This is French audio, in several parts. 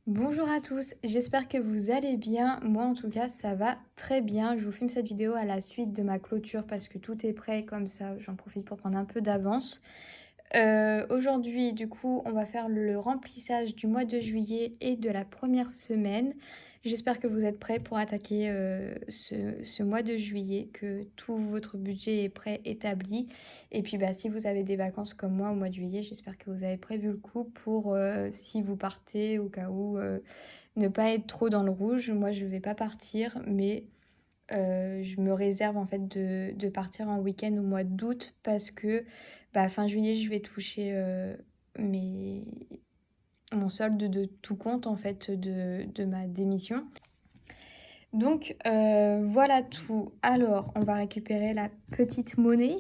Bonjour à tous, j'espère que vous allez bien. Moi en tout cas ça va très bien. Je vous filme cette vidéo à la suite de ma clôture parce que tout est prêt comme ça j'en profite pour prendre un peu d'avance. Aujourd'hui du coup on va faire le remplissage du mois de juillet et de la première semaine. J'espère que vous êtes prêts pour attaquer ce mois de juillet, que tout votre budget est prêt, établi. Et puis bah, si vous avez des vacances comme moi au mois de juillet, j'espère que vous avez prévu le coup pour si vous partez au cas où ne pas être trop dans le rouge. Moi je vais pas partir mais je me réserve en fait de partir en week-end au mois d'août parce que bah, fin juillet, je vais toucher mes... mon solde de tout compte en fait de ma démission. Donc voilà tout. Alors, on va récupérer la petite monnaie.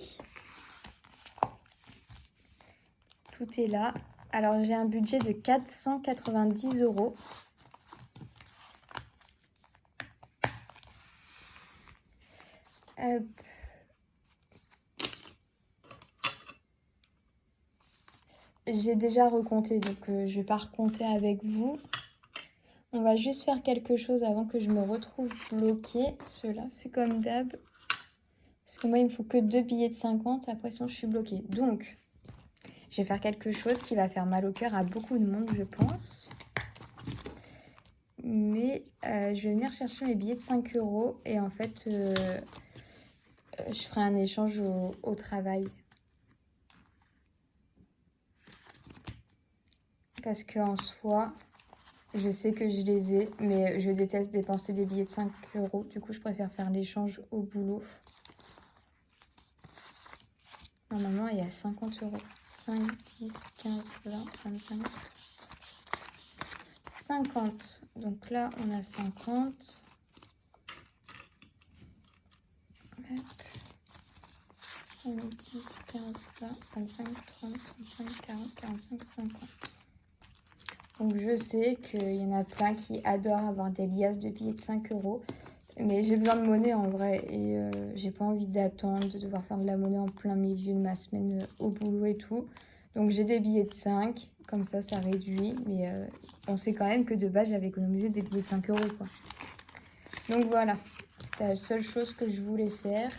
Tout est là. Alors, j'ai un budget de 490 euros. Hop. J'ai déjà recompté, donc je vais pas recompter avec vous. On va juste faire quelque chose avant que je me retrouve bloquée. Ceux-là, c'est comme d'hab. Parce que moi, il me faut que 2 billets de 50. Après, sinon, je suis bloquée. Donc, je vais faire quelque chose qui va faire mal au cœur à beaucoup de monde, je pense. Mais je vais venir chercher mes billets de 5 euros. Et en fait, je ferai un échange au travail. Parce qu'en soi, je sais que je les ai. Mais je déteste dépenser des billets de 5 euros. Du coup, je préfère faire l'échange au boulot. Normalement, il y a 50 euros. 5, 10, 15, 20, 25, 50. Donc là, on a 50. Hop. 5, 10, 15, 20, 25, 30, 35, 40, 45, 50. Donc je sais qu'il y en a plein qui adorent avoir des liasses de billets de 5 euros. Mais j'ai besoin de monnaie en vrai et j'ai pas envie d'attendre, de devoir faire de la monnaie en plein milieu de ma semaine au boulot et tout. Donc j'ai des billets de 5, comme ça réduit. Mais on sait quand même que de base j'avais économisé des billets de 5 euros quoi. Donc voilà, c'était la seule chose que je voulais faire.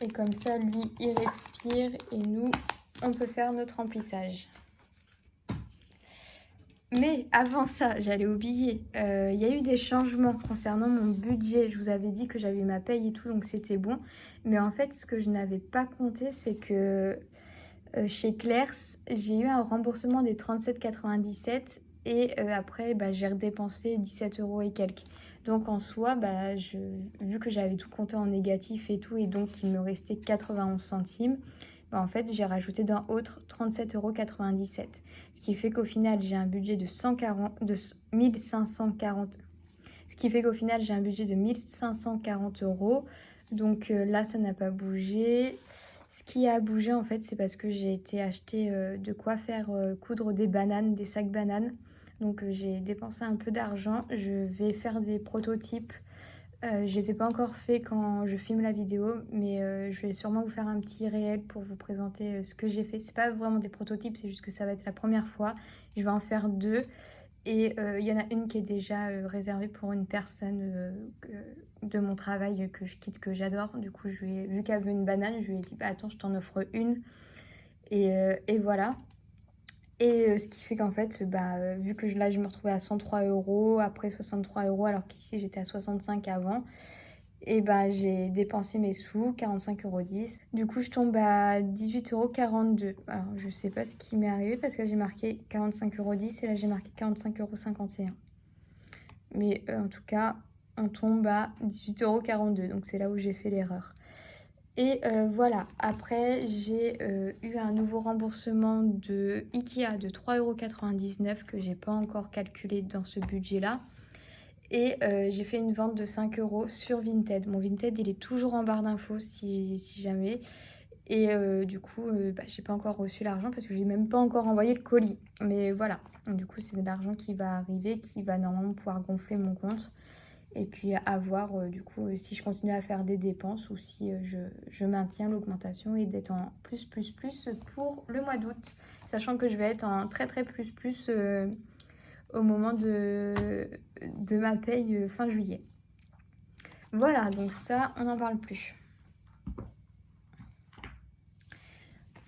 Et comme ça lui il respire et nous on peut faire notre remplissage. Mais avant ça, j'allais oublier, il y a eu des changements concernant mon budget. Je vous avais dit que j'avais eu ma paye et tout, donc c'était bon. Mais en fait, ce que je n'avais pas compté, c'est que chez Claire's, j'ai eu un remboursement des 37,97 et après, bah, j'ai redépensé 17 euros et quelques. Donc en soi, bah, vu que j'avais tout compté en négatif et tout, et donc il me restait 91 centimes, bah, en fait, j'ai rajouté d'un autre 37,97 €. Ce qui fait qu'au final, j'ai un budget de 1540. Ce qui fait qu'au final, j'ai un budget de 1540 euros. Donc là, ça n'a pas bougé. Ce qui a bougé, en fait, c'est parce que j'ai été acheter de quoi faire coudre des bananes, des sacs bananes. Donc j'ai dépensé un peu d'argent. Je vais faire des prototypes. Je les ai pas encore fait quand je filme la vidéo, mais je vais sûrement vous faire un petit réel pour vous présenter ce que j'ai fait. C'est pas vraiment des prototypes, c'est juste que ça va être la première fois. Je vais en faire deux. Et il y en a une qui est déjà réservée pour une personne de mon travail que je quitte, que j'adore. Du coup, vu qu'elle veut une banane, je lui ai dit, bah, attends, je t'en offre une. Et voilà. Et ce qui fait qu'en fait, bah, vu que là, je me retrouvais à 103 euros, après 63 euros, alors qu'ici, j'étais à 65 avant. Et bah, j'ai dépensé mes sous, 45,10 €. Du coup, je tombe à 18,42 €. Alors, je sais pas ce qui m'est arrivé parce que j'ai marqué 45,10 € et là, j'ai marqué 45,51 €. Mais en tout cas, on tombe à 18,42 €. Donc, c'est là où j'ai fait l'erreur. Et voilà. Après, j'ai eu un nouveau remboursement de Ikea de 3,99 € que j'ai pas encore calculé dans ce budget-là. Et j'ai fait une vente de 5 euros sur Vinted. Mon Vinted, il est toujours en barre d'infos si jamais. Et du coup, bah, j'ai pas encore reçu l'argent parce que j'ai même pas encore envoyé le colis. Mais voilà, du coup, c'est de l'argent qui va arriver, qui va normalement pouvoir gonfler mon compte. Et puis à voir du coup si je continue à faire des dépenses ou si je maintiens l'augmentation et d'être en plus pour le mois d'août. Sachant que je vais être en très plus au moment de ma paye fin juillet. Voilà, donc ça, on n'en parle plus.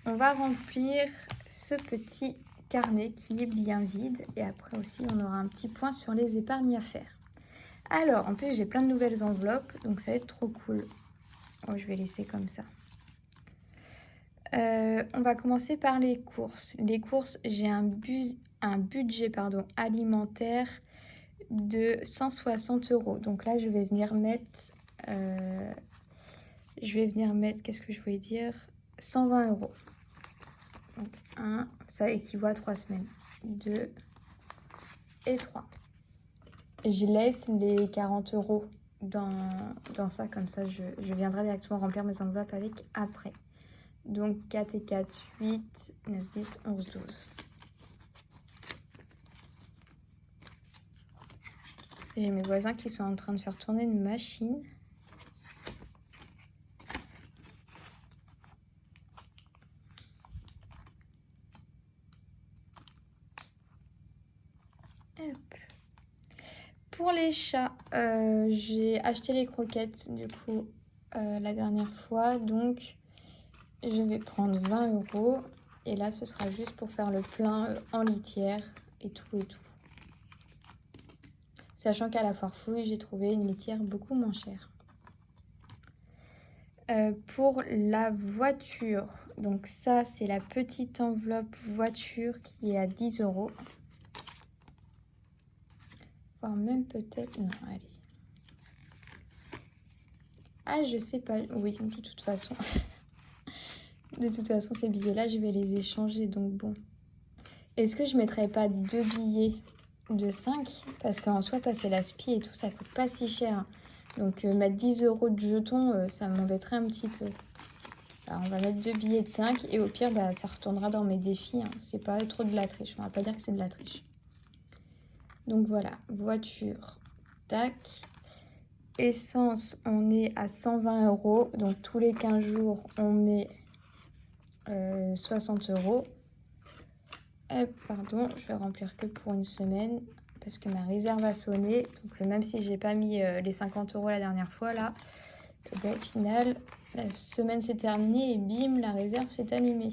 On va remplir ce petit carnet qui est bien vide. Et après aussi, on aura un petit point sur les épargnes à faire. Alors, en plus, j'ai plein de nouvelles enveloppes, donc ça va être trop cool. Oh, je vais laisser comme ça. On va commencer par les courses. Les courses, j'ai un budget alimentaire de 160 €. Donc là, je vais venir mettre... qu'est-ce que je voulais dire 120 €. Donc 1, ça équivaut à 3 semaines. 2 et 3. Je laisse les 40 € dans ça, comme ça je viendrai directement remplir mes enveloppes avec après. Donc 4 et 4, 8, 9, 10, 11, 12. J'ai mes voisins qui sont en train de faire tourner une machine. Hop. Pour les chats, j'ai acheté les croquettes du coup la dernière fois, donc je vais prendre 20 €. Et là, ce sera juste pour faire le plein en litière et tout. Sachant qu'à la foire fouille, j'ai trouvé une litière beaucoup moins chère. Pour la voiture, donc ça, c'est la petite enveloppe voiture qui est à 10 €. Voire même peut-être... Non, allez. Ah, je sais pas. Oui, de toute façon. De toute façon, ces billets-là, je vais les échanger, donc bon. Est-ce que je mettrais pas 2 billets de 5? Parce qu'en soi, passer la SPI et tout, ça coûte pas si cher. Donc mettre 10 € de jetons, ça m'embêterait un petit peu. Alors on va mettre 2 billets de 5 et au pire, ça retournera dans mes défis. Hein. C'est pas trop de la triche. On va pas dire que c'est de la triche. Donc voilà, voiture, tac. Essence, on est à 120 €. Donc tous les 15 jours, on met 60 €. Pardon, je vais remplir que pour une semaine parce que ma réserve a sonné. Donc même si j'ai pas mis les 50 € la dernière fois là, au final, la semaine s'est terminée et bim, la réserve s'est allumée.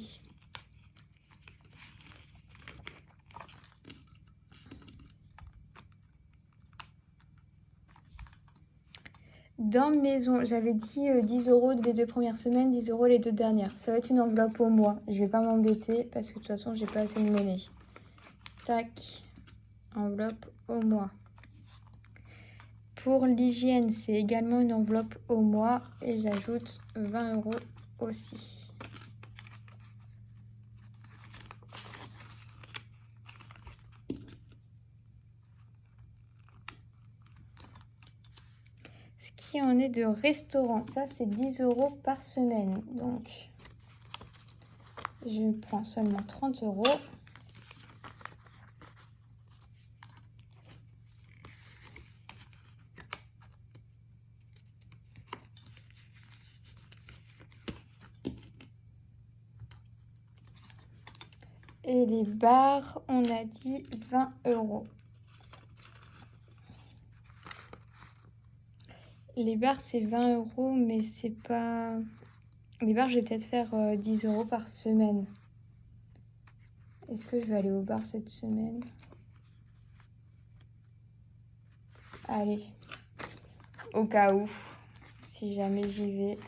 Dans maison, j'avais dit 10 € les 2 premières semaines, 10 € les 2 dernières. Ça va être une enveloppe au mois. Je vais pas m'embêter parce que de toute façon, j'ai pas assez de monnaie. Tac, enveloppe au mois. Pour l'hygiène, c'est également une enveloppe au mois et j'ajoute 20 € aussi. Ce qui en est de restaurant, ça c'est 10 € par semaine. Donc, je prends seulement 30 €. Et les bars, on a dit 20 €. Les bars, c'est 20 €, mais c'est pas... Les bars, je vais peut-être faire 10 € par semaine. Est-ce que je vais aller au bar cette semaine? Allez, au cas où, si jamais j'y vais.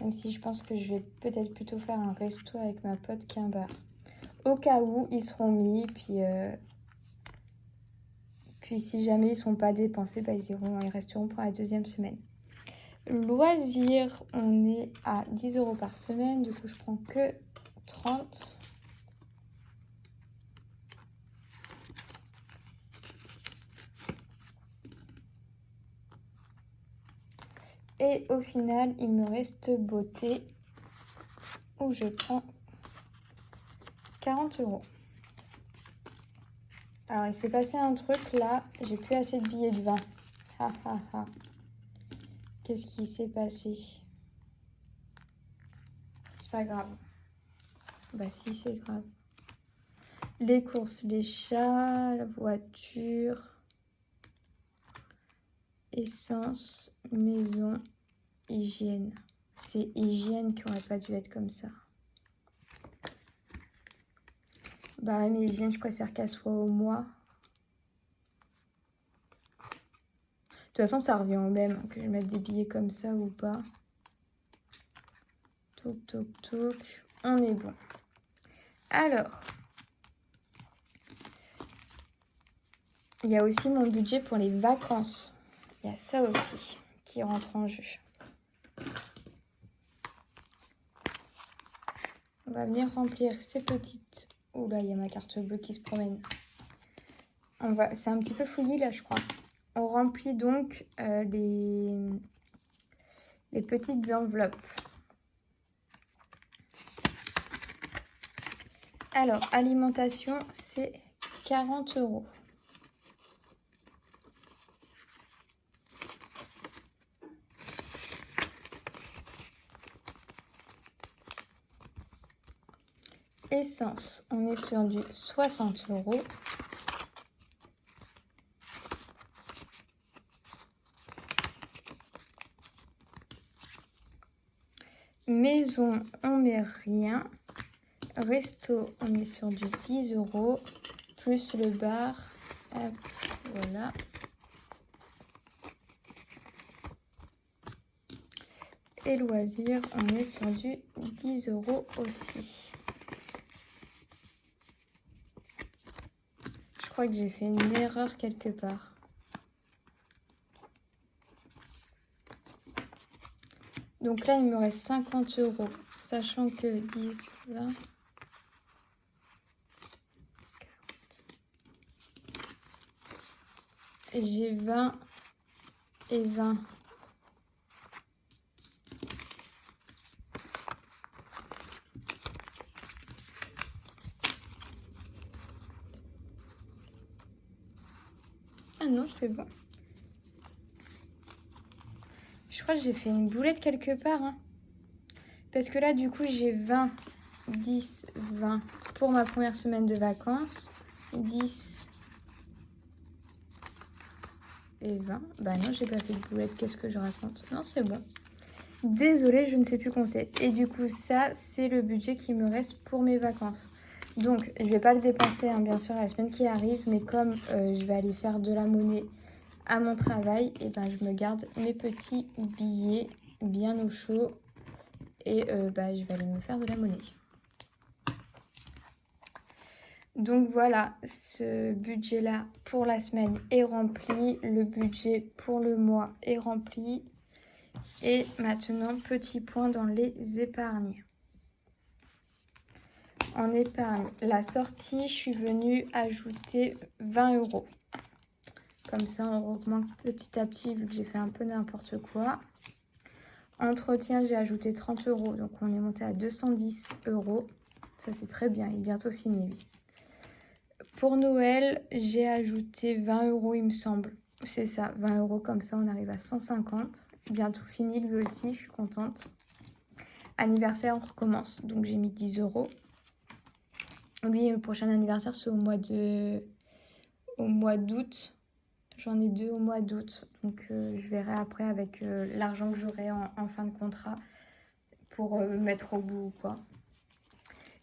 Même si je pense que je vais peut-être plutôt faire un resto avec ma pote qu'un bar. Au cas où, ils seront mis, puis si jamais ils sont pas dépensés, ils resteront pour la deuxième semaine. Loisirs, on est à 10 € par semaine, du coup je prends que 30. Et au final, il me reste beauté où je prends 40 €. Alors, il s'est passé un truc là. J'ai plus assez de billets de 20. Ha ha ha. Qu'est-ce qui s'est passé? C'est pas grave. Bah si, c'est grave. Les courses, les chats, la voiture, essence, maison, hygiène. C'est hygiène qui aurait pas dû être comme ça. Bah mais hygiène, je préfère qu'elle soit au mois. De toute façon, ça revient au même, que je mette des billets comme ça ou pas. Toc, toc, toc. On est bon. Alors, il y a aussi mon budget pour les vacances. Il y a ça aussi qui rentre en jeu. On va venir remplir ces petites... Oula, il y a ma carte bleue qui se promène. C'est un petit peu fouillis là, je crois. On remplit donc les petites enveloppes. Alors, alimentation, c'est 40 €. Essence, on est sur du 60 €. Maison, on met rien. Resto, on est sur du 10 €. Plus le bar. Hop, voilà. Et loisirs, on est sur du 10 € aussi. Je crois que j'ai fait une erreur quelque part. Donc là, il me reste 50 €, sachant que 10, 20... J'ai 20 et 20. Ah non, c'est bon. Je crois que j'ai fait une boulette quelque part. Hein. Parce que là, du coup, j'ai 20, 10, 20 pour ma première semaine de vacances. 10 et 20. Bah non, j'ai pas fait de boulette. Qu'est-ce que je raconte? Non, c'est bon. Désolée, je ne sais plus compter. Et du coup, ça, c'est le budget qui me reste pour mes vacances. Donc, je vais pas le dépenser, hein, bien sûr, la semaine qui arrive. Mais comme je vais aller faire de la monnaie à mon travail, et ben, je me garde mes petits billets bien au chaud. Et je vais aller me faire de la monnaie. Donc voilà, ce budget-là pour la semaine est rempli. Le budget pour le mois est rempli. Et maintenant, petit point dans les épargnes. En épargne, la sortie, je suis venue ajouter 20 €. Comme ça, on augmente petit à petit vu que j'ai fait un peu n'importe quoi. Entretien, j'ai ajouté 30 €. Donc, on est monté à 210 €. Ça, c'est très bien. Il est bientôt fini, lui. Pour Noël, j'ai ajouté 20 €, il me semble. C'est ça, 20 €. Comme ça, on arrive à 150. Bientôt fini, lui aussi. Je suis contente. Anniversaire, on recommence. Donc, j'ai mis 10 €. Lui, le prochain anniversaire, c'est au mois d'août. J'en ai 2 au mois d'août. Donc, je verrai après avec l'argent que j'aurai en fin de contrat pour mettre au bout ou quoi.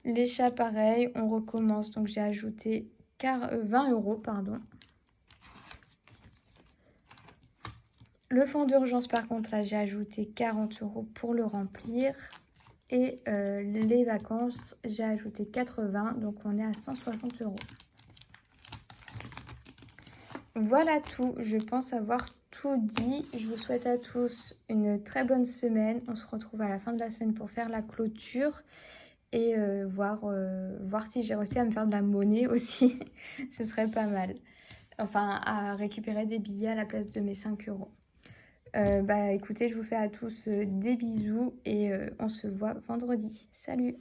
Les chats, pareil, on recommence. Donc, j'ai ajouté 20 €, pardon. Le fonds d'urgence, par contre, là, j'ai ajouté 40 € pour le remplir. Et les vacances, j'ai ajouté 80, donc on est à 160 €. Voilà tout, je pense avoir tout dit. Je vous souhaite à tous une très bonne semaine. On se retrouve à la fin de la semaine pour faire la clôture et voir si j'ai réussi à me faire de la monnaie aussi. Ce serait pas mal. Enfin, à récupérer des billets à la place de mes 5 €. Écoutez, je vous fais à tous des bisous et on se voit vendredi. Salut!